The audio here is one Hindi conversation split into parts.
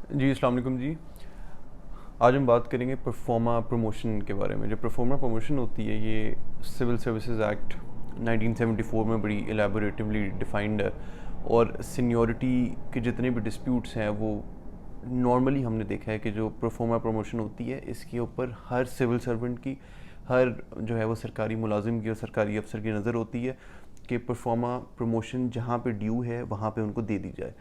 जी अस्सलाम वालेकुम जी। आज हम बात करेंगे परफॉर्मा प्रमोशन के बारे में। जो परफॉर्मा प्रमोशन होती है ये सिविल सर्विसेज एक्ट 1974 में बड़ी एलैबोरेटिवली डिफाइंड है, और सीनियरिटी के जितने भी डिस्प्यूट्स हैं वो नॉर्मली हमने देखा है कि जो परफॉर्मा प्रमोशन होती है इसके ऊपर हर सिविल सर्वेंट की, हर जो है वो सरकारी मुलाजिम की और सरकारी अफसर की नज़र होती है कि परफॉर्मा प्रमोशन जहाँ पे ड्यू है वहाँ पे उनको दे दी जाए।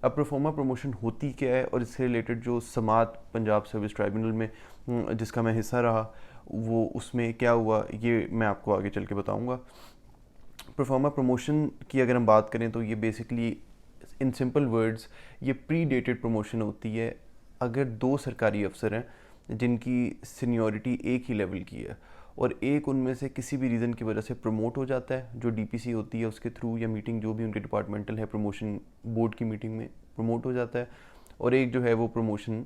अब परफॉर्मा प्रमोशन होती क्या है और इससे रिलेटेड जो समात पंजाब सर्विस ट्राइब्यूनल में जिसका मैं हिस्सा रहा, वो उसमें क्या हुआ ये मैं आपको आगे चल के बताऊँगा। परफॉर्मा प्रमोशन की अगर हम बात करें तो ये बेसिकली इन सिंपल वर्ड्स ये प्री डेटेड प्रमोशन होती है अगर दो सरकारी अफसर हैं जिनकी सीनियरिटी एक ही लेवल की है और एक उनमें से किसी भी रीज़न की वजह से प्रमोट हो जाता है, जो डीपीसी होती है उसके थ्रू या मीटिंग जो भी उनके डिपार्टमेंटल है प्रमोशन बोर्ड की मीटिंग में प्रमोट हो जाता है, और एक जो है वो प्रमोशन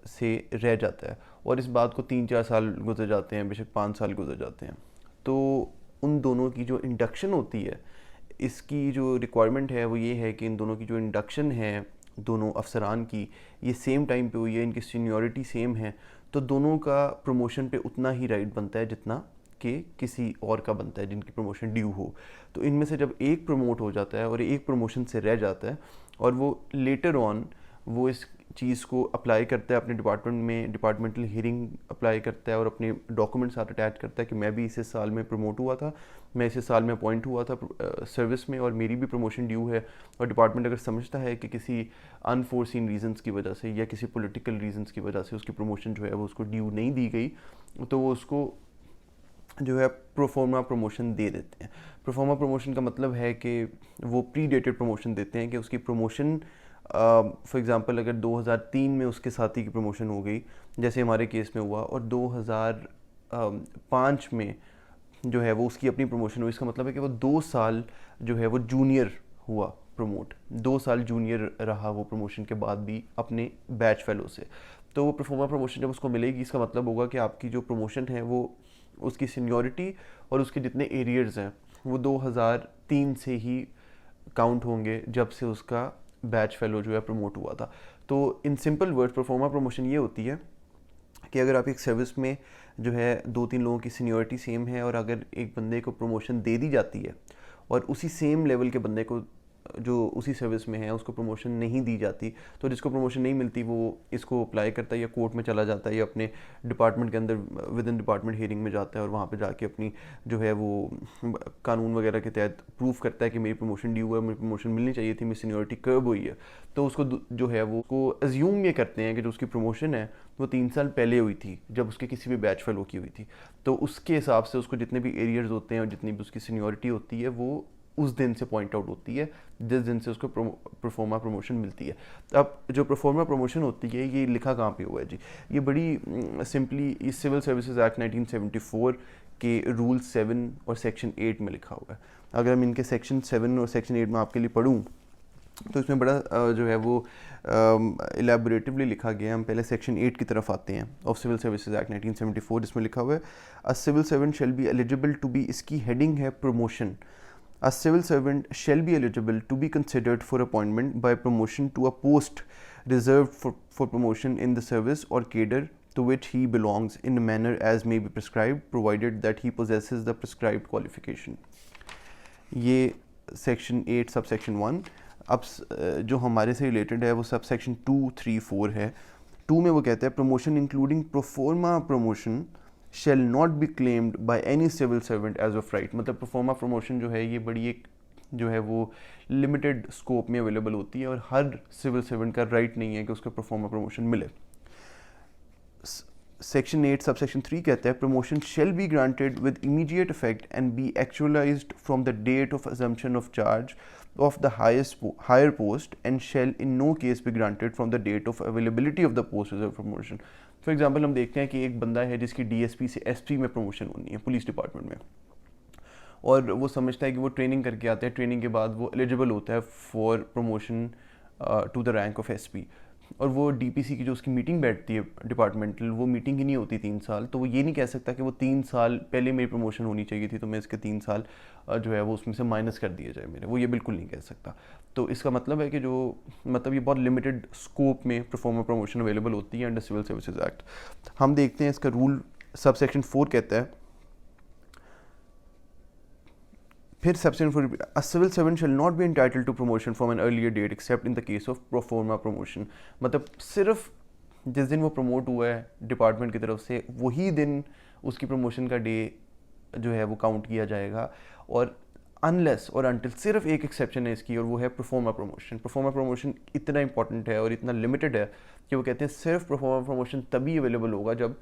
से रह जाता है और इस बात को 3-4 साल गुजर जाते हैं, बेशक 5 साल गुजर जाते हैं। तो उन दोनों की जो इंडक्शन होती है, इसकी जो रिक्वायरमेंट है वो ये है कि इन दोनों की जो इंडक्शन है दोनों अफसरान की, ये सेम टाइम पे हुई है, इनकी सीनियरिटी सेम है, तो दोनों का प्रमोशन पे उतना ही राइट बनता है जितना कि किसी और का बनता है जिनकी प्रमोशन ड्यू हो। तो इनमें से जब एक प्रमोट हो जाता है और एक प्रमोशन से रह जाता है और वो लेटर ऑन वो इस चीज़ को अप्लाई करता है अपने डिपार्टमेंट में, डिपार्टमेंटल हियरिंग अप्लाई करता है और अपने डॉक्यूमेंट साथ अटैच करता है कि मैं भी इसी साल में प्रमोट हुआ था, मैं इसी साल में अपॉइंट हुआ था सर्विस में और मेरी भी प्रमोशन ड्यू है। और डिपार्टमेंट अगर समझता है कि किसी अनफोर्सिन रीजंस की वजह से या किसी पॉलिटिकल रीजंस की वजह से उसकी प्रमोशन जो है वो उसको ड्यू नहीं दी गई, तो वो उसको जो है प्रोफॉर्मा प्रमोशन दे देते हैं। प्रोफॉर्मा प्रमोशन का मतलब है कि वो प्री डेटेड प्रमोशन देते हैं कि उसकी प्रमोशन फॉर एग्ज़ाम्पल अगर 2003 में उसके साथी की प्रमोशन हो गई जैसे हमारे केस में हुआ, और 2005 में जो है वो उसकी अपनी प्रमोशन हुई, इसका मतलब है कि वो 2 साल जो है वो जूनियर हुआ प्रमोट, 2 साल जूनियर रहा वो प्रमोशन के बाद भी अपने बैच फेलो से। तो वो परफॉर्मा प्रमोशन जब उसको मिलेगी इसका मतलब होगा कि आपकी जो प्रमोशन है वो उसकी सीनियरिटी और उसके जितने एरियर्स हैं वो 2003 से ही काउंट होंगे जब से उसका बैच फेलो जो है प्रमोट हुआ था। तो in simple words pro forma promotion ये होती है कि अगर आप एक सर्विस में जो है 2-3 लोगों की सीनियरिटी सेम है और अगर एक बंदे को प्रमोशन दे दी जाती है और उसी सेम लेवल के बंदे को जो उसी सर्विस में है उसको प्रमोशन नहीं दी जाती, तो जिसको प्रमोशन नहीं मिलती वो इसको अप्लाई करता है या कोर्ट में चला जाता है या अपने डिपार्टमेंट के अंदर विद इन डिपार्टमेंट हियरिंग में जाता है और वहाँ पे जाके अपनी जो है वो कानून वगैरह के तहत प्रूफ करता है कि मेरी प्रमोशन ड्यू है, मेरी प्रमोशन मिलनी चाहिए थी, मेरी सीनियरिटी कर्व हुई है। तो उसको जो है वो को अज्यूम ये करते हैं कि जो उसकी प्रमोशन है वो 3 साल पहले हुई थी जब उसके किसी भी बैच फेलो की हुई थी, तो उसके हिसाब से उसको जितने भी एरियर्स होते हैं और जितनी भी उसकी सीनियरिटी होती है वो उस दिन से पॉइंट आउट होती है जिस दिन से उसको प्रोफोर्मा प्रमोशन मिलती है। अब जो प्रोफोर्मा प्रमोशन होती है ये लिखा कहाँ पे हुआ है जी, ये बड़ी सिंपली इस सिविल सर्विसेज एक्ट 1974 के रूल 7 और सेक्शन 8 में लिखा हुआ है। अगर हम इनके सेक्शन 7 और सेक्शन 8 में आपके लिए पढ़ूँ तो इसमें बड़ा जो है वो इलेबोरेटिवली लिखा गया है। हम पहले सेक्शन 8 की तरफ आते हैं ऑफ सिविल सर्विसेज एक्ट 1974, जिसमें लिखा हुआ है a civil servant shall be eligible to be, इसकी हेडिंग है promotion. A civil servant shall be eligible to be considered for appointment by promotion to a post reserved for promotion in the service or cadre to which he belongs in a manner as may be prescribed, provided that he possesses the prescribed qualification. ये सेक्शन 8 सब सेक्शन 1। अब जो हमारे से रिलेटेड है वो सब सेक्शन 2, 3, 4 है। 2 में वो कहता है promotion including proforma promotion shall not be claimed by any civil servant as of right। मतलब प्रोफोर्मा प्रमोशन जो है ये बड़ी एक जो है वो लिमिटेड स्कोप में अवेलेबल होती है और हर सिविल सर्वेंट का राइट नहीं है कि उसको प्रोफोर्मा प्रमोशन मिले। सेक्शन 8 सब सेक्शन 3 कहता है promotion shall be granted with immediate effect and be actualized from the date of assumption of charge of the higher post and shall in no case be granted from the date of availability of the post reserved for promotion। For example हम देखते हैं कि एक बंदा है जिसकी डीएसपी से एसपी में प्रमोशन होनी है पुलिस डिपार्टमेंट में, और वो समझता है कि वो ट्रेनिंग करके आता है, ट्रेनिंग के बाद वो एलिजिबल होता है for promotion to the rank of SP. और वो डीपीसी की जो उसकी मीटिंग बैठती है डिपार्टमेंटल, वो मीटिंग ही नहीं होती 3 साल, तो वो ये नहीं कह सकता कि वो 3 साल पहले मेरी प्रमोशन होनी चाहिए थी तो मैं इसके 3 साल जो है वो उसमें से माइनस कर दिए जाए मेरे, वो ये बिल्कुल नहीं कह सकता। तो इसका मतलब है कि जो मतलब ये बहुत लिमिटेड स्कोप में परफॉर्मर प्रमोशन अवेलेबल होती है अंडर सिविल सर्विसेज एक्ट। हम देखते हैं इसका रूल, सब सेक्शन 4 कहता है, फिर section 4, a civil servant shall not be entitled to promotion from an earlier date except in the case of proforma promotion. मतलब सिर्फ जिस दिन वो प्रमोट हुआ है डिपार्टमेंट की तरफ से वही दिन उसकी प्रमोशन का डे जो है वो काउंट किया जाएगा, और अनलेस और अनटिल, सिर्फ एक एक्सेप्शन है इसकी और वो है परफॉर्मर प्रमोशन। परफॉर्मर प्रमोशन इतना इंपॉर्टेंट है और इतना लिमिटेड है कि वो कहते हैं सिर्फ परफॉर्मर प्रमोशन तभी अवेलेबल होगा जब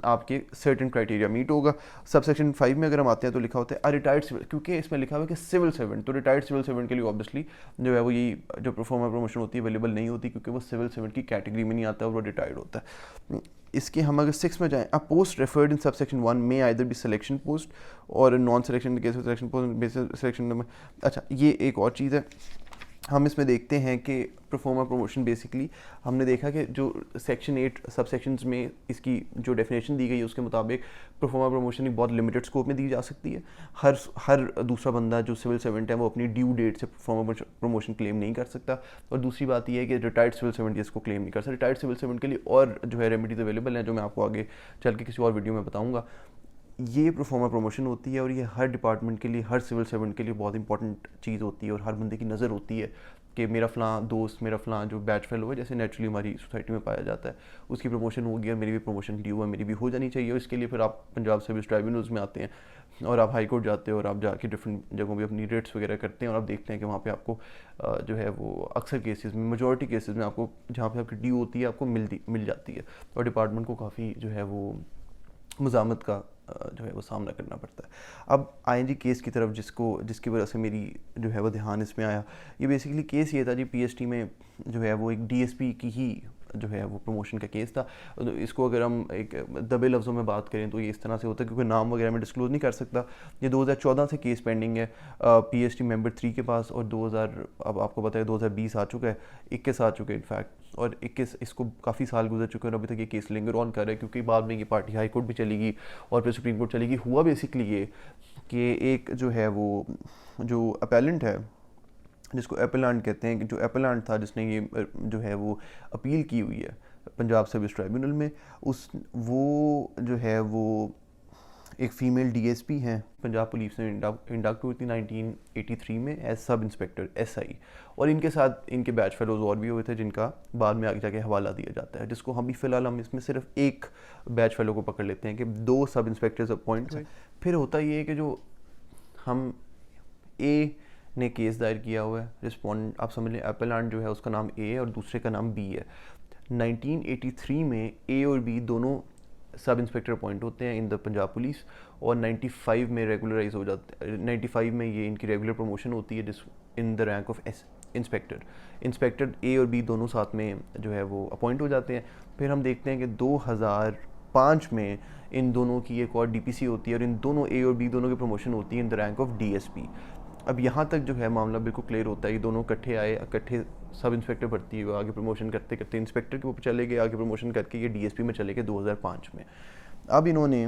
आपके सर्टेन क्राइटेरिया मीट होगा। सब सेक्शन 5 में अगर हम आते हैं तो लिखा होता है अ रिटायर्ड सिविल, क्योंकि इसमें लिखा हुआ है कि सिविल सर्वेंट, तो रिटायर्ड सिविल सर्वेंट के लिए ऑब्वियसली जो है वो यही जो परफॉर्मर प्रमोशन होती है अवेलेबल नहीं होती, क्योंकि वो सिविल सर्वेंट की कैटेगरी में नहीं आता और वो रिटायर्ड होता है। इसके हम अगर 6 में जाएं, अ post referred in sub section 1 में आइदर बी सिलेक्शन पोस्ट और non selection case of selection post basis selection number. अच्छा, ये एक और चीज़ है, हम इसमें देखते हैं कि परफॉर्मर प्रमोशन बेसिकली हमने देखा कि जो सेक्शन 8 सब सेक्शंस में इसकी जो डेफिनेशन दी गई है उसके मुताबिक परफॉर्मर प्रमोशन एक बहुत लिमिटेड स्कोप में दी जा सकती है। हर दूसरा बंदा जो सिविल सर्वेंट है वो अपनी ड्यू डेट से परफॉर्मर प्रमोशन क्लेम नहीं कर सकता। और दूसरी बात यह है कि रिटायर्ड सिविल सर्वेंट इसको क्लेम नहीं कर सकता। रिटायर्ड सिविल सर्वेंट के लिए और जो है रेमेडीज अवेलेबल हैं जो मैं आपको आगे चल के किसी और वीडियो में बताऊँगा। ये परफॉर्मर प्रमोशन होती है और ये हर डिपार्टमेंट के लिए, हर सिविल सर्वेंट के लिए बहुत इंपॉर्टेंट चीज़ होती है और हर बंदे की नज़र होती है कि मेरा फ़लाँ दोस्त, मेरा फ़लाँ जो बैच फेलो है, जैसे नेचुरली हमारी सोसाइटी में पाया जाता है, उसकी प्रमोशन हो गया, मेरी भी प्रमोशन ड्यू है, मेरी भी हो जानी चाहिए। और इसके लिए फिर आप पंजाब सर्विस ट्राइब्यूनल्स में आते हैं और आप हाई कोर्ट जाते हो और आप जाके डिफरेंट जगहों पे अपनी रेट्स वगैरह करते हैं और आप देखते हैं कि वहाँ पे आपको जो है वो अक्सर केसेस में, मेजॉरिटी केसेस में आपको जहाँ पे आपकी ड्यू होती है आपको मिल जाती है और डिपार्टमेंट को काफ़ी जो है वो मुज़ामत का जो है वो सामना करना पड़ता है। अब आए जी केस की तरफ, जिसकी वजह से मेरी जो है वो ध्यान इसमें आया। ये बेसिकली केस ये था जी, पीएसटी में जो है वो एक डीएसपी की ही जो है वो प्रमोशन का केस था। तो इसको अगर हम एक दबे लफ्ज़ों में बात करें तो ये इस तरह से होता है, क्योंकि नाम वगैरह में डिस्क्लोज़ नहीं कर सकता। ये 2014 से केस पेंडिंग है पीएसटी मेंबर 3 के पास, और 2000 अब आपको पता है 2020 आ चुका है, 21 आ चुके हैं इनफैक्ट, और 21 इसको काफ़ी साल गुजर चुके हैं और अभी तक ये केस लिंगर ऑन कर रहा है, क्योंकि बाद में ये पार्टी हाई कोर्ट भी चलेगी और फिर सुप्रीम कोर्ट चलेगी। हुआ बेसिकली ये कि एक जो है वो जो अपेलेंट है, जिसको एपेलांट कहते हैं, कि जो एपेलांट था जिसने ये जो है वो अपील की हुई है पंजाब सर्विस ट्राइब्यूनल में, वो जो है वो एक फ़ीमेल डीएसपी हैं, पंजाब पुलिस ने इंडक्ट हुई थी 1983 में एज सब इंस्पेक्टर एसआई, और इनके साथ इनके बैच फेलोज और भी हुए थे जिनका बाद में आगे जाके हवाला दिया जाता है, जिसको हम भी फ़िलहाल हम इसमें सिर्फ एक बैच फेलो को पकड़ लेते हैं कि 2 सब इंस्पेक्टर्स अपॉइंट हुए। फिर होता ये है कि जो हम ए ने केस दायर किया हुआ है, रिस्पॉन्ड आप समझ लें एपेलांट जो है उसका नाम ए है और दूसरे का नाम बी है। 1983 में ए और बी दोनों सब इंस्पेक्टर अपॉइंट होते हैं इन द पंजाब पुलिस, और 95 में रेगुलराइज हो जाते हैं। 95 में ये इनकी रेगुलर प्रमोशन होती है जिस in the rank of inspector A और बी दोनों साथ में जो है वो अपॉइंट हो जाते हैं। फिर हम देखते हैं कि 2005 में इन दोनों की एक और डीपीसी होती है और इन दोनों ए और बी दोनों की प्रमोशन होती है in the rank of DSP. अब यहाँ तक जो है मामला बिल्कुल क्लियर होता है, ये दोनों इकट्ठे आए, इकट्ठे सब इंस्पेक्टर भर्ती हुए, आगे प्रमोशन करते करते इंस्पेक्टर के ऊपर चले गए, आगे प्रमोशन करके ये डीएसपी में चले गए 2005 में। अब इन्होंने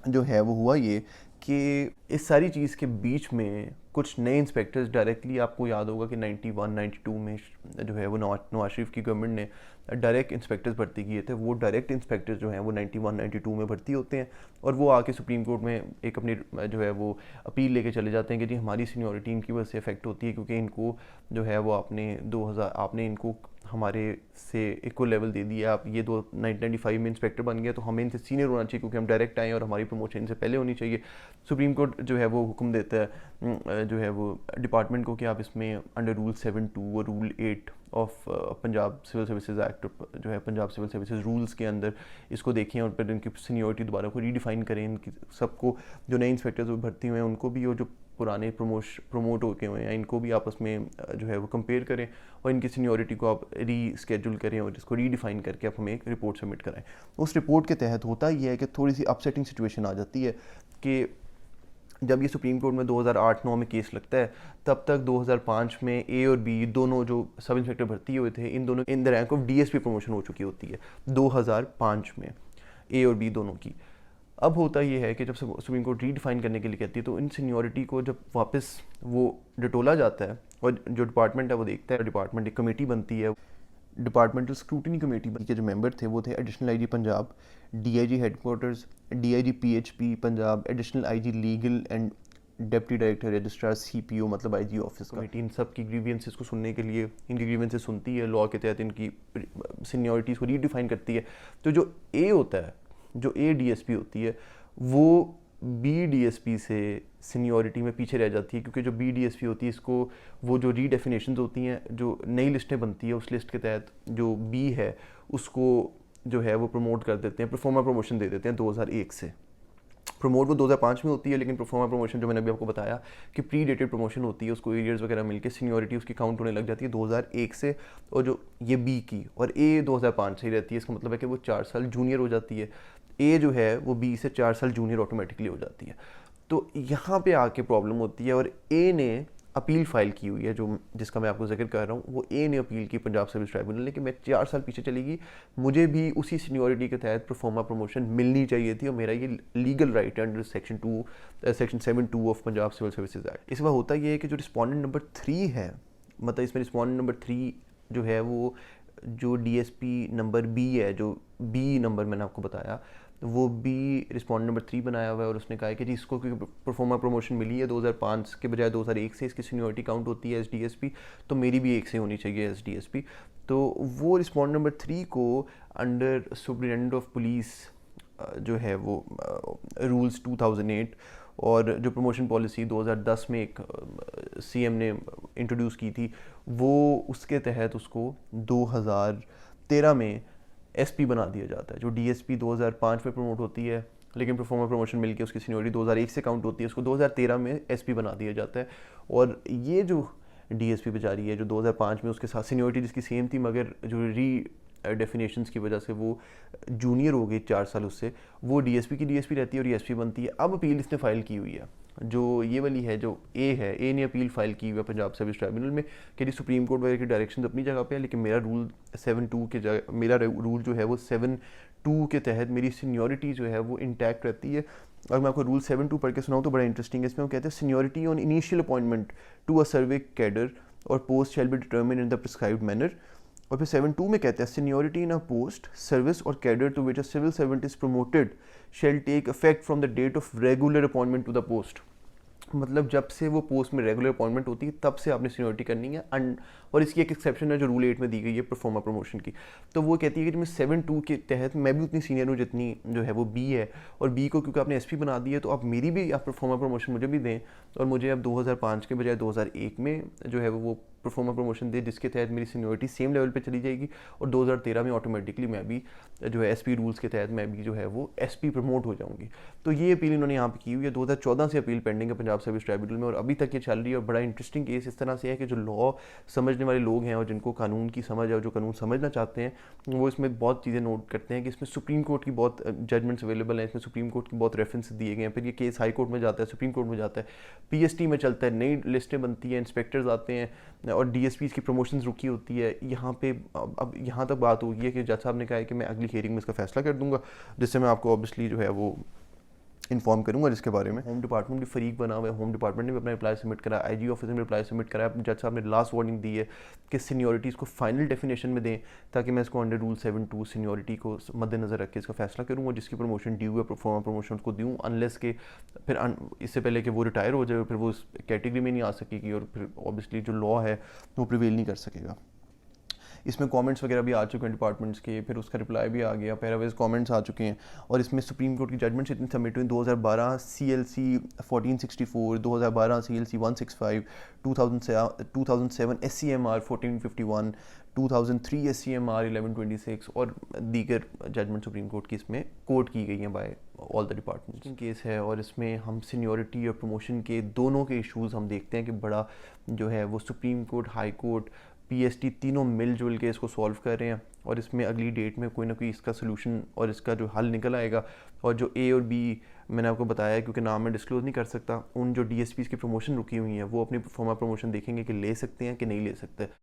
जो है वो हुआ ये कि इस सारी चीज़ के बीच में कुछ नए इंस्पेक्टर्स डायरेक्टली, आपको याद होगा कि 91-92 में जो है वो नवाज शरीफ की गवर्नमेंट ने डायरेक्ट इंस्पेक्टर्स भर्ती किए थे। वो डायरेक्ट इंस्पेक्टर्स जो हैं वो 91-92 में भर्ती होते हैं और वो आके सुप्रीम कोर्ट में एक अपनी जो है वो अपील लेके चले जाते हैं कि जी हमारी सीनियरिटी इनकी वजह से इफेक्ट होती है, क्योंकि इनको जो है वो आपने इनको हमारे से इक्वल लेवल दे दिया, आप ये 1995 में इंस्पेक्टर बन गया तो हमें इनसे सीनियर होना चाहिए क्योंकि हम डायरेक्ट आए और हमारी प्रमोशन इनसे पहले होनी चाहिए। सुप्रीम कोर्ट जो है वो हुक्म देता है जो है वो डिपार्टमेंट को कि आप इसमें अंडर रूल 7(2) और rule 8 of Punjab civil services act जो है पंजाब सिविल सर्विसेज रूल्स के अंदर इसको देखें और फिर इनकी सीनियरिटी दोबारा को रीडिफाइन करें। इनकी सबको जो नए इंस्पेक्टर्स भर्ती हुए हैं उनको भी, और जो पुराने प्रमोट होके हुए हैं इनको भी आपस में जो है वो कंपेयर करें और इनकी सीनियरिटी को आप रीस्केड्यूल करें और इसको रीडिफाइन करके आप हमें एक रिपोर्ट सबमिट कराएं। उस रिपोर्ट के तहत होता यह है कि थोड़ी सी अपसेटिंग सिचुएशन आ जाती है कि जब ये सुप्रीम कोर्ट में 2008-9 में केस लगता है, तब तक 2005 में ए और बी दोनों जो सब इंस्पेक्टर भर्ती हुए थे, इन दोनों in the rank of DSP promotion हो चुकी होती है 2005 में, ए और बी दोनों की। अब होता ये है कि जब सुप्रीम कोर्ट रीडिफाइन करने के लिए कहती है, तो इन सीनियरिटी को जब वापस वो डटोला जाता है, और जो डिपार्टमेंट है वो देखता है, डिपार्टमेंट एक कमेटी बनती है, डिपार्टमेंटल स्क्रूटनी कमेटी के जो मेंबर थे वो थे additional IG Punjab, DIG headquarters, DIG PHP Punjab, additional IG legal and deputy director registrar CPO, मतलब आईजी ऑफिस। कमेटी इन सब की ग्रीवियंसेस को सुनने के लिए, इनकी ग्रीवियंसेस सुनती है, लॉ के तहत इनकी सीनियरिटीज़ को रीडिफाइन करती है। तो जो ए होता है, जो ए डीएसपी होती है, वो बी डीएसपी से सीनियरिटी में पीछे रह जाती है, क्योंकि जो बी डीएसपी होती है, इसको वो जो रीडेफिनेशंस होती हैं, जो नई लिस्टें बनती है, उस लिस्ट के तहत जो बी है उसको जो है वो प्रमोट कर देते हैं, परफॉर्मर प्रमोशन दे देते हैं 2001 से। प्रमोट वो 2005 में होती है, लेकिन परफॉर्मर प्रमोशन जो मैंने अभी आपको बताया कि प्री डेटेड प्रमोशन होती है, उसको एरियर्स वगैरह मिलके सीनियरिटी उसकी काउंट होने लग जाती है 2001 से, और जो ये बी की और ए 2005 से ही रहती है। इसका मतलब है कि वो 4 साल जूनियर हो जाती है, ए जो है वो बी से 4 साल जूनियर ऑटोमेटिकली हो जाती है। तो यहाँ पे आके प्रॉब्लम होती है, और ए ने अपील फाइल की हुई है, जो जिसका मैं आपको जिक्र कर रहा हूँ, वो ए ने अपील की पंजाब सर्विस ट्राइब्यूनल ने कि मैं 4 साल पीछे चलेगी, मुझे भी उसी सीनियरिटी के तहत परफॉर्मा प्रमोशन मिलनी चाहिए थी, और मेरा ये लीगल राइट है under section 7(2) of Punjab civil services act. इस बार होता ये है कि जो रिस्पॉन्डेंट नंबर 3 है, मतलब इसमें रिस्पॉन्डेंट नंबर 3 जो है वो जो डीएसपी नंबर बी है, जो बी नंबर मैंने आपको बताया, वो बी रिस्पॉन्डेंट नंबर 3 बनाया हुआ है, और उसने कहा है कि जी इसको क्योंकि परफॉर्मर प्रमोशन मिली है 2005 के बजाय 2001 से, इसकी सीनियरिटी काउंट होती है एस डीएसपी, तो मेरी भी 1 से होनी चाहिए एस डीएसपी। तो वो रिस्पॉन्डेंट नंबर 3 को अंडर सुप्रिटेंडेंट ऑफ पुलिस जो है वो रूल्स 2008 और जो प्रमोशन पॉलिसी 2010 में एक सीएम ने इंट्रोड्यूस की थी, वो उसके तहत उसको 2013 में एसपी बना दिया जाता है। जो डीएसपी 2005 में प्रमोट होती है, लेकिन परफॉर्मर प्रमोशन मिलके उसकी सीनियरिटी 2001 से काउंट होती है, उसको 2013 में एसपी बना दिया जाता है। और ये जो डीएसपी बेचारी है, जो 2005 में उसके साथ सीनियरिटी जिसकी सेम थी, मगर जो री डेफिनेशंस की वजह से वो जूनियर हो गई 4 साल उससे, वो डीएसपी की डीएसपी रहती है और एसपी बनती है। अब अपील इसने फाइल की हुई है, जो ये वाली है, जो ए है, ए ने अपील फाइल की हुई है पंजाब सर्विस ट्राइब्यूनल में कि सुप्रीम कोर्ट वगैरह की डायरेक्शन अपनी जगह पे है, लेकिन मेरा रूल 7(2) के जगह, मेरा रूल जो है वो 7(2) के तहत मेरी सीनियरिटी जो है वो इंटैक्ट रहती है। और मैं आपको रूल 7(2) पढ़ के सुनाऊँ तो बड़ा इंटरेस्टिंग है। इसमें वो कहते हैं seniority on initial appointment to a service cadre और post shall be determined in the prescribed manner. और फिर 7(2) में कहते हैं seniority in a post service और cadre to which a civil servant is promoted shall take effect from the date of regular appointment to the post. मतलब जब से वो पोस्ट में रेगुलर अपॉइंटमेंट होती है, तब से आपने सीनियरिटी करनी है। और इसकी एक एक्सेप्शन है जो रूल 8 में दी गई है परफॉर्मर प्रमोशन की। तो वो कहती है कि मैं 7(2) के तहत मैं भी उतनी सीनियर हूँ जितनी जो है वो बी है, और बी को क्योंकि आपने एसपी बना दी है, तो आप मेरी भी आप परफॉर्मर प्रमोशन मुझे भी दें, और मुझे अब 2005 के बजाय 2001 में जो है वो परफॉर्मर प्रमोशन दे, जिसके तहत मेरी सीनियरिटी सेम लेवल पे चली जाएगी, और 2013 में ऑटोमेटिकली मैं भी जो है एसपी रूल्स के तहत मैं भी जो है वो एसपी प्रमोट हो जाऊंगी। तो ये अपील इन्होंने यहाँ पे की हुई है। 2014 से अपील पेंडिंग है पंजाब सर्विस ट्राइब्यूनल में, और अभी तक ये चल रही है। और बड़ा इंटरेस्टिंग केस इस तरह से है कि जो लॉ समझने वाले लोग हैं और जिनको कानून की समझ है और जो कानून समझना चाहते हैं, वो इसमें बहुत चीज़ें नोट करते हैं कि इसमें सुप्रीम कोर्ट की बहुत जजमेंट्स अवेलेबल हैं, इसमें सुप्रीम कोर्ट की बहुत रेफरेंस दिए गए हैं। फिर ये केस हाई कोर्ट में जाता है, सुप्रीम कोर्ट में जाता है, पीएसटी में चलता है, नई लिस्टें बनती हैं, इंस्पेक्टर्स आते हैं, और डीएसपीज की प्रमोशन रुकी होती है। यहाँ पे अब यहाँ तक बात होगी है कि जज साहब ने कहा है कि मैं अगली हियरिंग में इसका फैसला कर दूंगा, जिससे मैं आपको ऑब्वियसली जो है वो इन्फॉर्म करूंगा जिसके बारे में। होम डिपार्टमेंट भी फरीक बना हुआ है, होम डिपार्टमेंट ने भी अपना रिप्लाई सबमिट करा, आईजी ऑफिस ने रिप्लाई सबमिट करा। जज साहब ने लास्ट वार्निंग दी है कि सीनियरिटीज़ को फाइनल डेफिनेशन में दें, ताकि मैं इसको अंडर रूल 7(2) सीनियरिटी को मद्देनजर रख के इसका फैसला करूँ, और जिसकी प्रमोशन ड्यू है परफॉर्मर प्रमोशन को दूँ, अनलेस के फिर इससे पहले कि वो रिटायर हो जाए, फिर वो उस कैटेगरी में नहीं आ सकेगी, और फिर ऑब्वियसली जो लॉ है वो प्रिवेल नहीं कर सकेगा। इसमें कमेंट्स वगैरह भी आ चुके हैं डिपार्टमेंट्स के, फिर उसका रिप्लाई भी आ गया, पैरावेज कमेंट्स आ चुके हैं। और इसमें सुप्रीम कोर्ट की जजमेंट्स इतनी सबमिट हुई 2012 CLC 1464, 2012 CLC 165, 2007 SCMR 1451, 2003 SCMR 1126 और दीगर जजमेंट सुप्रीम कोर्ट की इसमें कोट की गई हैं by all the departments. Case है, और इसमें हम सीनियरिटी और प्रमोशन के दोनों के इश्यूज़ हम देखते हैं कि बड़ा जो है वो supreme court, high court, PST तीनों मिलजुल के इसको सॉल्व कर रहे हैं। और इसमें अगली डेट में कोई ना कोई इसका सोल्यूशन और इसका जो हल निकल आएगा। और जो ए और बी मैंने आपको बताया, क्योंकि नाम मैं डिस्क्लोज़ नहीं कर सकता, उन जो डीएसपीज़ की प्रमोशन रुकी हुई हैं वो अपनी परफॉर्मा प्रमोशन देखेंगे कि ले सकते हैं कि नहीं ले सकते।